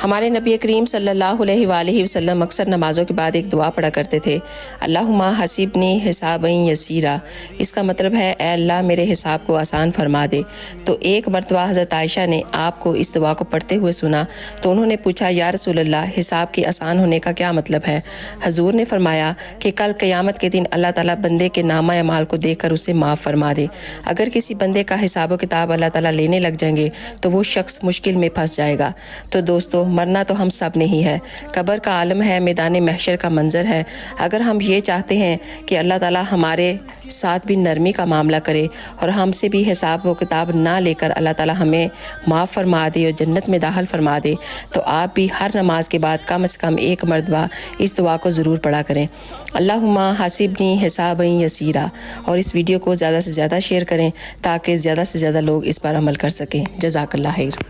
ہمارے نبی کریم صلی اللہ علیہ وآلہ وسلم اکثر نمازوں کے بعد ایک دعا پڑھا کرتے تھے، اللہم حسبنی حسابا یسیرا۔ اس کا مطلب ہے اے اللہ میرے حساب کو آسان فرما دے۔ تو ایک مرتبہ حضرت عائشہ نے آپ کو اس دعا کو پڑھتے ہوئے سنا تو انہوں نے پوچھا، یا رسول اللہ حساب کے آسان ہونے کا کیا مطلب ہے؟ حضور نے فرمایا کہ کل قیامت کے دن اللہ تعالیٰ بندے کے نامہ اعمال کو دیکھ کر اسے معاف فرما دے۔ اگر کسی بندے کا حساب و کتاب اللہ تعالیٰ لینے لگ جائیں گے تو وہ شخص مشکل میں پھنس جائے گا۔ تو دوستو، مرنا تو ہم سب نے ہی ہے، قبر کا عالم ہے، میدان محشر کا منظر ہے۔ اگر ہم یہ چاہتے ہیں کہ اللہ تعالیٰ ہمارے ساتھ بھی نرمی کا معاملہ کرے اور ہم سے بھی حساب و کتاب نہ لے کر اللہ تعالیٰ ہمیں معاف فرما دے اور جنت میں داخل فرما دے، تو آپ بھی ہر نماز کے بعد کم از کم ایک مرتبہ اس دعا کو ضرور پڑھا کریں، اللہم حسبنی حسابا یسیرا۔ اور اس ویڈیو کو زیادہ سے زیادہ شیئر کریں تاکہ زیادہ سے زیادہ لوگ اس پر عمل کر سکیں۔ جزاک اللہ خیر۔